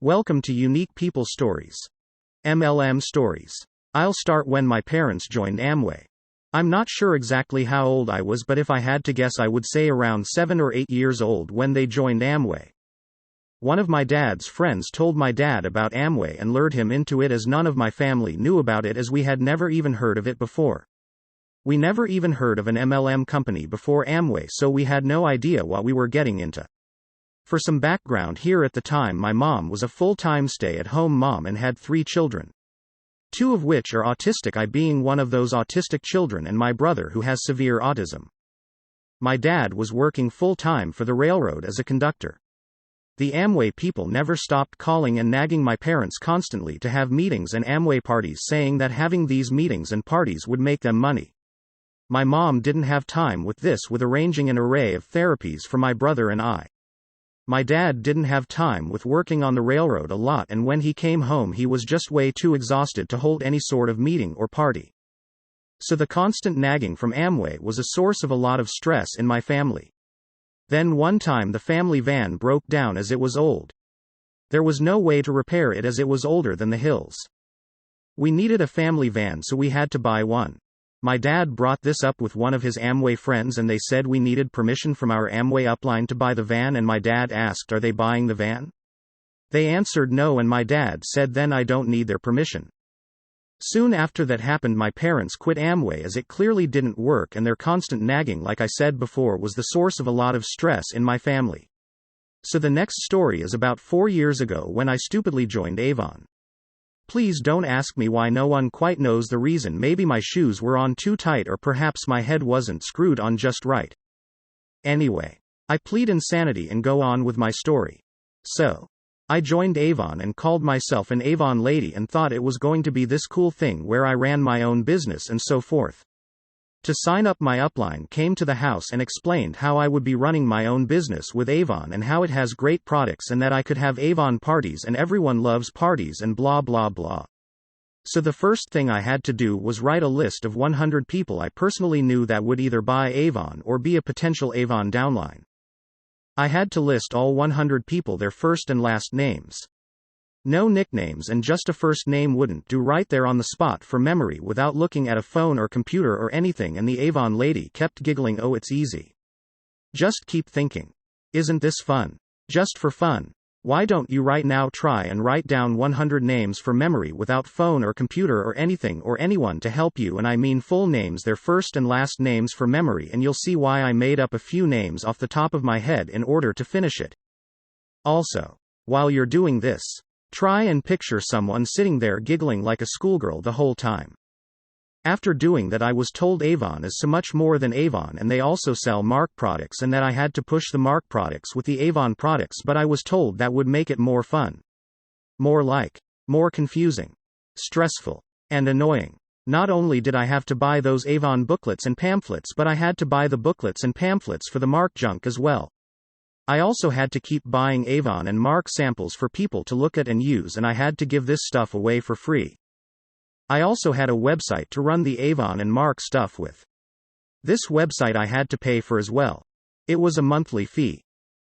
Welcome to Unique People Stories. MLM Stories. I'll start when my parents joined Amway. I'm not sure exactly how old I was, but if I had to guess, I would say around 7 or 8 years old when they joined Amway. One of my dad's friends told my dad about Amway and lured him into it, as none of my family knew about it, as we had never even heard of it before. We never even heard of an MLM company before Amway, so we had no idea what we were getting into. For some background here, at the time my mom was a full-time stay-at-home mom and had 3 children. 2 of which are autistic, I being one of those autistic children, and my brother who has severe autism. My dad was working full-time for the railroad as a conductor. The Amway people never stopped calling and nagging my parents constantly to have meetings and Amway parties, saying that having these meetings and parties would make them money. My mom didn't have time with this, with arranging an array of therapies for my brother and I. My dad didn't have time with working on the railroad a lot, and when he came home he was just way too exhausted to hold any sort of meeting or party. So the constant nagging from Amway was a source of a lot of stress in my family. Then one time the family van broke down, as it was old. There was no way to repair it as it was older than the hills. We needed a family van, so we had to buy one. My dad brought this up with one of his Amway friends, and they said we needed permission from our Amway upline to buy the van, and my dad asked, "Are they buying the van?" They answered no, and my dad said, "Then I don't need their permission." Soon after that happened, my parents quit Amway as it clearly didn't work, and their constant nagging, like I said before, was the source of a lot of stress in my family. So the next story is about 4 years ago when I stupidly joined Avon. Please don't ask me why, no one quite knows the reason. Maybe my shoes were on too tight, or perhaps my head wasn't screwed on just right. Anyway, I plead insanity and go on with my story. So, I joined Avon and called myself an Avon lady and thought it was going to be this cool thing where I ran my own business and so forth. To sign up, my upline came to the house and explained how I would be running my own business with Avon and how it has great products and that I could have Avon parties and everyone loves parties and blah blah blah. So the first thing I had to do was write a list of 100 people I personally knew that would either buy Avon or be a potential Avon downline. I had to list all 100 people, their first and last names. No nicknames, and just a first name wouldn't do right there on the spot for memory without looking at a phone or computer or anything. And the Avon lady kept giggling, "Oh, it's easy. Just keep thinking. Isn't this fun? Just for fun. Why don't you right now try and write down 100 names for memory without phone or computer or anything or anyone to help you, and I mean full names, their first and last names for memory, and you'll see why I made up a few names off the top of my head in order to finish it. Also, while you're doing this, try and picture someone sitting there giggling like a schoolgirl the whole time." After doing that, I was told Avon is so much more than Avon, and they also sell Mark products, and that I had to push the Mark products with the Avon products, but I was told that would make it more fun. More confusing, stressful, and annoying. Not only did I have to buy those Avon booklets and pamphlets, but I had to buy the booklets and pamphlets for the Mark junk as well. I also had to keep buying Avon and Mark samples for people to look at and use, and I had to give this stuff away for free. I also had a website to run the Avon and Mark stuff with. This website I had to pay for as well. It was a monthly fee.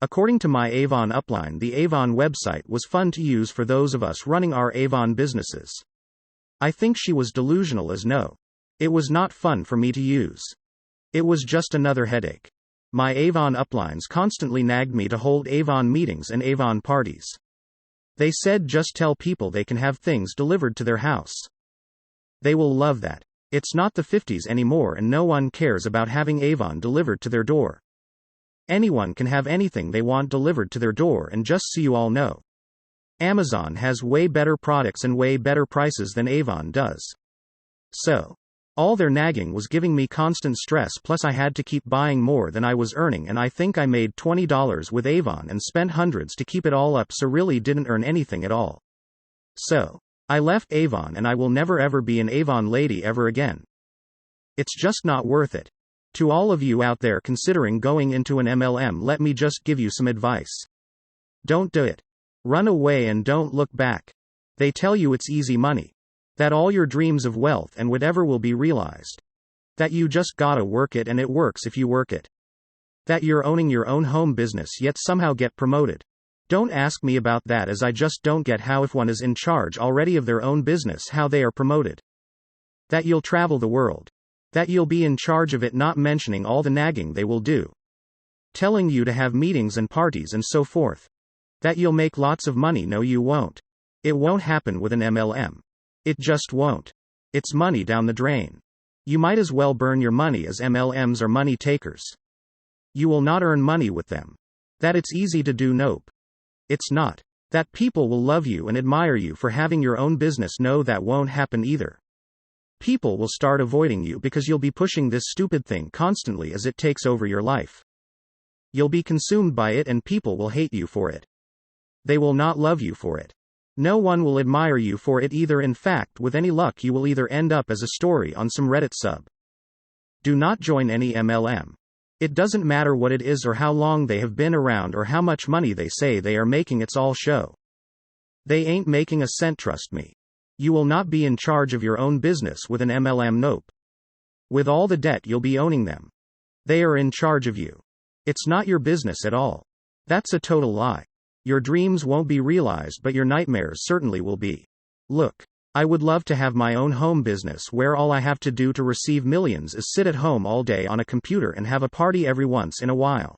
According to my Avon upline, the Avon website was fun to use for those of us running our Avon businesses. I think she was delusional, as no, it was not fun for me to use. It was just another headache. My Avon uplines constantly nagged me to hold Avon meetings and Avon parties. They said just tell people they can have things delivered to their house. They will love that. It's not the 50s anymore, and no one cares about having Avon delivered to their door. Anyone can have anything they want delivered to their door, and just so you all know, Amazon has way better products and way better prices than Avon does. So, all their nagging was giving me constant stress, plus I had to keep buying more than I was earning, and I think I made $20 with Avon and spent hundreds to keep it all up, so really didn't earn anything at all. So, I left Avon, and I will never ever be an Avon lady ever again. It's just not worth it. To all of you out there considering going into an MLM, let me just give you some advice. Don't do it. Run away and don't look back. They tell you it's easy money. That all your dreams of wealth and whatever will be realized. That you just gotta work it, and it works if you work it. That you're owning your own home business yet somehow get promoted. Don't ask me about that, as I just don't get how, if one is in charge already of their own business, how they are promoted. That you'll travel the world. That you'll be in charge of it, not mentioning all the nagging they will do. Telling you to have meetings and parties and so forth. That you'll make lots of money. No, you won't. It won't happen with an MLM. It just won't. It's money down the drain. You might as well burn your money, as MLMs are money takers. You will not earn money with them. That it's easy to do. Nope. It's not. That people will love you and admire you for having your own business. No, that won't happen either. People will start avoiding you because you'll be pushing this stupid thing constantly as it takes over your life. You'll be consumed by it and people will hate you for it. They will not love you for it. No one will admire you for it either. In fact, with any luck, you will either end up as a story on some Reddit sub. Do not join any MLM. It doesn't matter what it is or how long they have been around or how much money they say they are making. It's all show. They ain't making a cent, trust me. You will not be in charge of your own business with an MLM. Nope. With all the debt, you'll be owning them. They are in charge of you. It's not your business at all. That's a total lie. Your dreams won't be realized, but your nightmares certainly will be. Look, I would love to have my own home business where all I have to do to receive millions is sit at home all day on a computer and have a party every once in a while.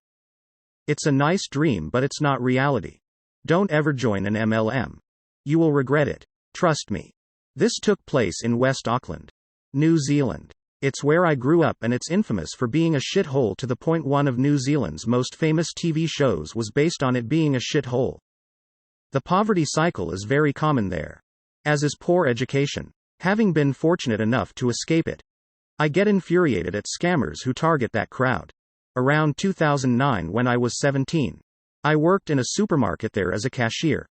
It's a nice dream, but it's not reality. Don't ever join an MLM. You will regret it. Trust me. This took place in West Auckland, New Zealand. It's where I grew up and it's infamous for being a shithole to the point one of New Zealand's most famous TV shows was based on it being a shithole. The poverty cycle is very common there. As is poor education. Having been fortunate enough to escape it, I get infuriated at scammers who target that crowd. Around 2009, when I was 17, I worked in a supermarket there as a cashier.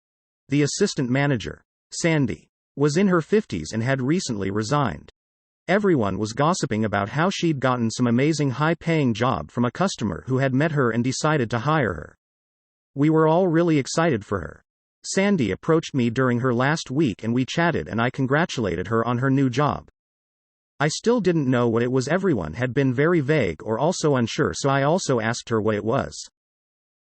The assistant manager, Sandy, was in her 50s and had recently resigned. Everyone was gossiping about how she'd gotten some amazing high-paying job from a customer who had met her and decided to hire her. We were all really excited for her. Sandy approached me during her last week and we chatted and I congratulated her on her new job. I still didn't know what it was. Everyone had been very vague or also unsure, so I also asked her what it was.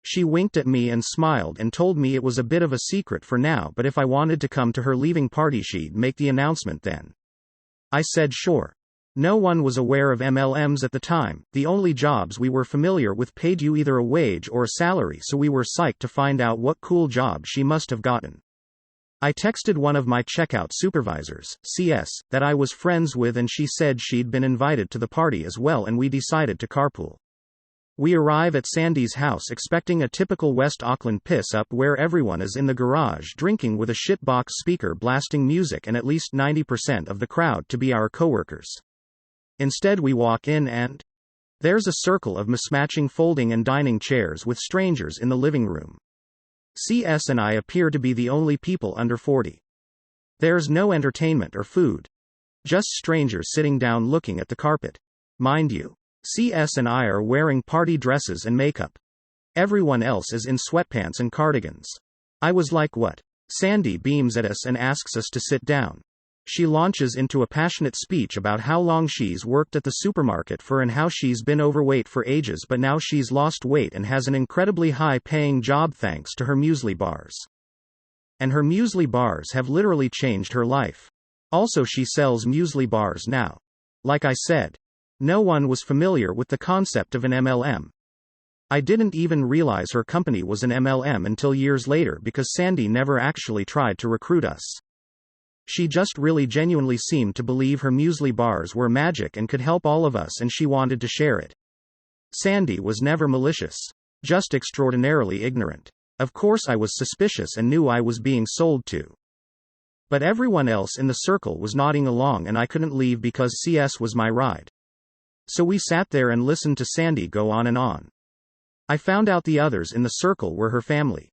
She winked at me and smiled and told me it was a bit of a secret for now, but if I wanted to come to her leaving party she'd make the announcement then. I said sure. No one was aware of MLMs at the time. The only jobs we were familiar with paid you either a wage or a salary, so we were psyched to find out what cool job she must have gotten. I texted one of my checkout supervisors, CS, that I was friends with, and she said she'd been invited to the party as well, and we decided to carpool. We arrive at Sandy's house expecting a typical West Auckland piss-up where everyone is in the garage drinking with a shitbox speaker blasting music and at least 90% of the crowd to be our coworkers. Instead we walk in and there's a circle of mismatching folding and dining chairs with strangers in the living room. CS and I appear to be the only people under 40. There's no entertainment or food. Just strangers sitting down looking at the carpet. Mind you, CS and I are wearing party dresses and makeup. Everyone else is in sweatpants and cardigans. I was like, what? Sandy beams at us and asks us to sit down. She launches into a passionate speech about how long she's worked at the supermarket for and how she's been overweight for ages, but now she's lost weight and has an incredibly high-paying job thanks to her muesli bars. And her muesli bars have literally changed her life. Also, she sells muesli bars now. Like I said, no one was familiar with the concept of an MLM. I didn't even realize her company was an MLM until years later because Sandy never actually tried to recruit us. She just really genuinely seemed to believe her muesli bars were magic and could help all of us, and she wanted to share it. Sandy was never malicious, just extraordinarily ignorant. Of course I was suspicious and knew I was being sold to. But everyone else in the circle was nodding along and I couldn't leave because CS was my ride. So we sat there and listened to Sandy go on and on. I found out the others in the circle were her family.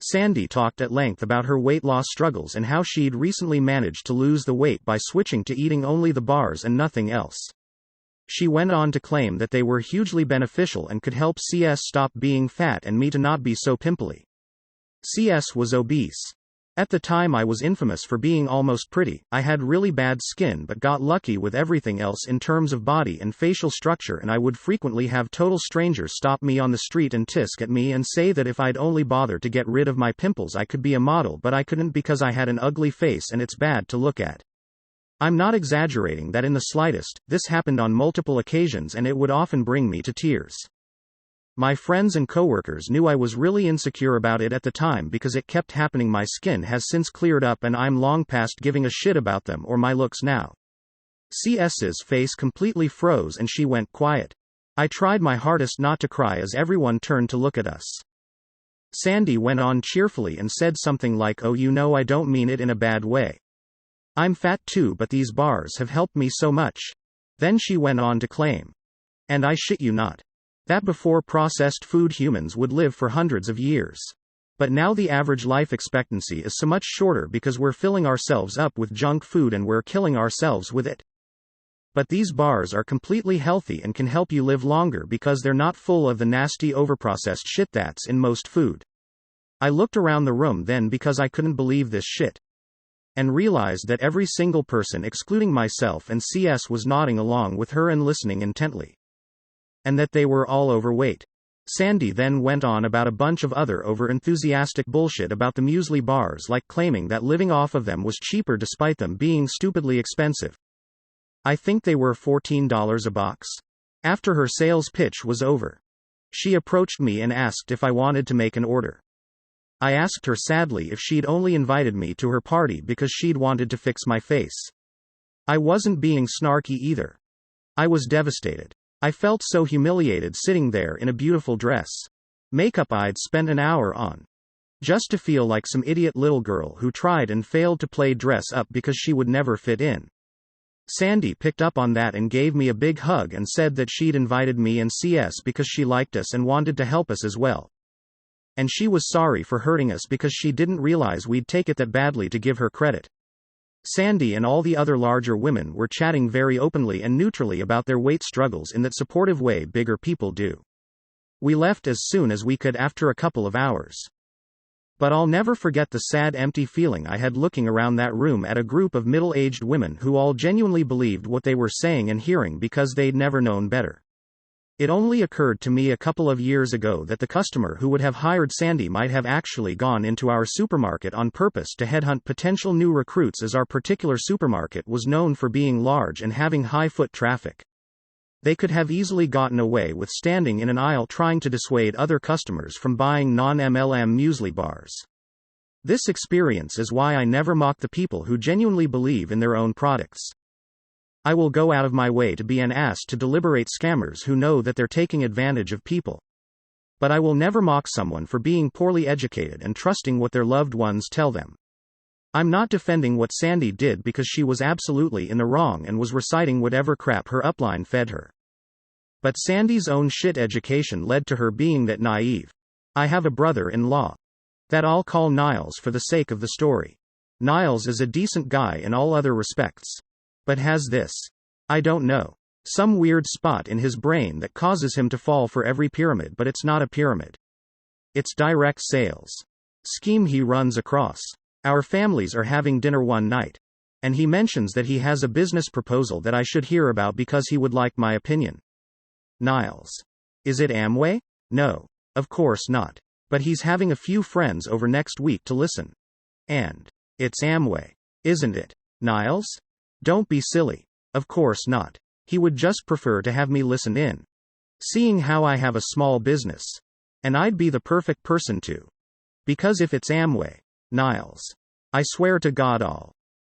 Sandy talked at length about her weight loss struggles and how she'd recently managed to lose the weight by switching to eating only the bars and nothing else. She went on to claim that they were hugely beneficial and could help CS stop being fat and me to not be so pimply. CS was obese. At the time I was infamous for being almost pretty. I had really bad skin but got lucky with everything else in terms of body and facial structure, and I would frequently have total strangers stop me on the street and tisk at me and say that if I'd only bother to get rid of my pimples I could be a model, but I couldn't because I had an ugly face and it's bad to look at. I'm not exaggerating that in the slightest. This happened on multiple occasions and it would often bring me to tears. My friends and coworkers knew I was really insecure about it at the time because it kept happening. My skin has since cleared up and I'm long past giving a shit about them or my looks now. CS's face completely froze and she went quiet. I tried my hardest not to cry as everyone turned to look at us. Sandy went on cheerfully and said something like, "Oh, you know, I don't mean it in a bad way. I'm fat too, but these bars have helped me so much." Then she went on to claim, "And I shit you not, that before processed food humans would live for hundreds of years. But now the average life expectancy is so much shorter because we're filling ourselves up with junk food and we're killing ourselves with it. But these bars are completely healthy and can help you live longer because they're not full of the nasty overprocessed shit that's in most food." I looked around the room then because I couldn't believe this shit. And realized that every single person excluding myself and CS was nodding along with her and listening intently. And that they were all overweight. Sandy then went on about a bunch of other over-enthusiastic bullshit about the muesli bars, like claiming that living off of them was cheaper despite them being stupidly expensive. I think they were $14 a box. After her sales pitch was over, she approached me and asked if I wanted to make an order. I asked her sadly if she'd only invited me to her party because she'd wanted to fix my face. I wasn't being snarky either. I was devastated. I felt so humiliated sitting there in a beautiful dress. Makeup I'd spent an hour on. Just to feel like some idiot little girl who tried and failed to play dress up because she would never fit in. Sandy picked up on that and gave me a big hug and said that she'd invited me and CS because she liked us and wanted to help us as well. And she was sorry for hurting us because she didn't realize we'd take it that badly to give her credit. Sandy and all the other larger women were chatting very openly and neutrally about their weight struggles in that supportive way bigger people do. We left as soon as we could after a couple of hours. But I'll never forget the sad, empty feeling I had looking around that room at a group of middle-aged women who all genuinely believed what they were saying and hearing because they'd never known better. It only occurred to me a couple of years ago that the customer who would have hired Sandy might have actually gone into our supermarket on purpose to headhunt potential new recruits, as our particular supermarket was known for being large and having high foot traffic. They could have easily gotten away with standing in an aisle trying to dissuade other customers from buying non-MLM muesli bars. This experience is why I never mock the people who genuinely believe in their own products. I will go out of my way to be an ass to deliberate scammers who know that they're taking advantage of people. But I will never mock someone for being poorly educated and trusting what their loved ones tell them. I'm not defending what Sandy did because she was absolutely in the wrong and was reciting whatever crap her upline fed her. But Sandy's own shit education led to her being that naive. I have a brother-in-law that I'll call Niles for the sake of the story. Niles is a decent guy in all other respects. But has this, I don't know, some weird spot in his brain that causes him to fall for every pyramid, but it's not a pyramid. It's direct sales scheme he runs across. Our families are having dinner one night, and he mentions that he has a business proposal that I should hear about because he would like my opinion. Niles: is it Amway? No, of course not. But he's having a few friends over next week to listen. And it's Amway, isn't it, Niles? Don't be silly. Of course not. He would just prefer to have me listen in. Seeing how I have a small business. And I'd be the perfect person to. Because if it's Amway, Niles, I swear to God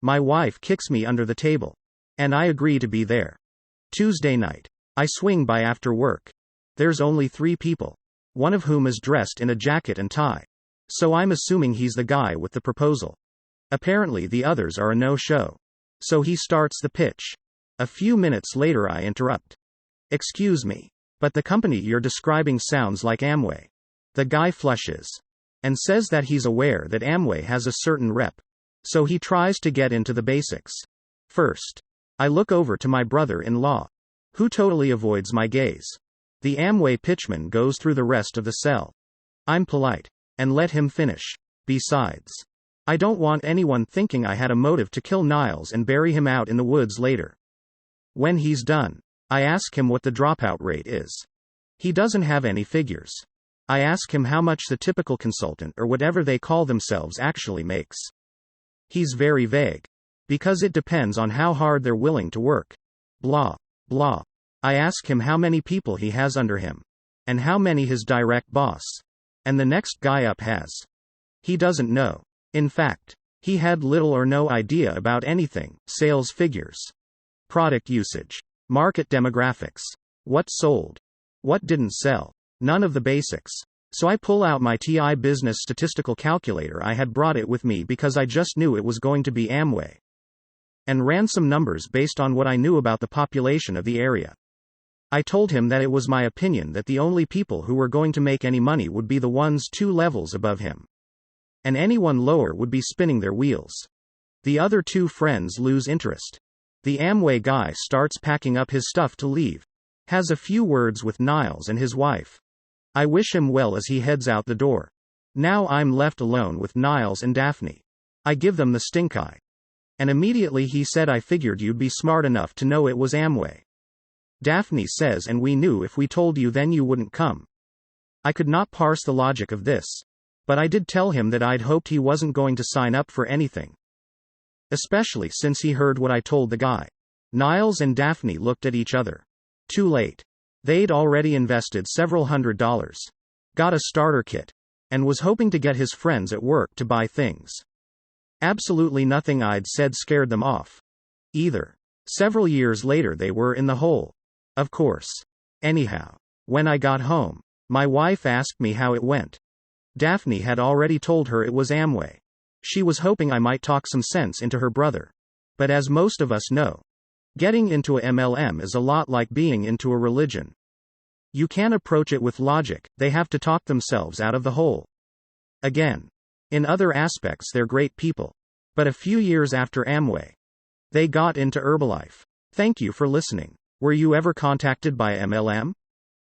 my wife kicks me under the table. And I agree to be there. Tuesday night. I swing by after work. There's only 3 people. One of whom is dressed in a jacket and tie. So I'm assuming he's the guy with the proposal. Apparently the others are a no-show. So he starts the pitch. A few minutes later I interrupt. Excuse me, but the company you're describing sounds like Amway. The guy flushes. And says that he's aware that Amway has a certain rep. So he tries to get into the basics. First, I look over to my brother-in-law, who totally avoids my gaze. The Amway pitchman goes through the rest of the sell. I'm polite and let him finish. Besides, I don't want anyone thinking I had a motive to kill Niles and bury him out in the woods later. When he's done, I ask him what the dropout rate is. He doesn't have any figures. I ask him how much the typical consultant or whatever they call themselves actually makes. He's very vague. Because it depends on how hard they're willing to work. Blah, blah. I ask him how many people he has under him. And how many his direct boss. And the next guy up has. He doesn't know. In fact, he had little or no idea about anything: sales figures, product usage, market demographics, what sold, what didn't sell. None of the basics. So I pull out my TI business statistical calculator. I had brought it with me because I just knew it was going to be Amway. And ran some numbers based on what I knew about the population of the area. I told him that it was my opinion that the only people who were going to make any money would be the ones 2 levels above him. And anyone lower would be spinning their wheels. The other 2 friends lose interest. The Amway guy starts packing up his stuff to leave. Has a few words with Niles and his wife. I wish him well as he heads out the door. Now I'm left alone with Niles and Daphne. I give them the stink eye. And immediately he said, I figured you'd be smart enough to know it was Amway. Daphne says, and we knew if we told you then you wouldn't come. I could not parse the logic of this. But I did tell him that I'd hoped he wasn't going to sign up for anything. Especially since he heard what I told the guy. Niles and Daphne looked at each other. Too late. They'd already invested several $100s. Got a starter kit. And was hoping to get his friends at work to buy things. Absolutely nothing I'd said scared them off. Either. Several years later they were in the hole. Of course. Anyhow. When I got home, my wife asked me how it went. Daphne had already told her it was Amway. She was hoping I might talk some sense into her brother. But as most of us know, getting into a MLM is a lot like being into a religion. You can't approach it with logic, they have to talk themselves out of the hole. Again. In other aspects they're great people. But a few years after Amway, they got into Herbalife. Thank you for listening. Were you ever contacted by MLM?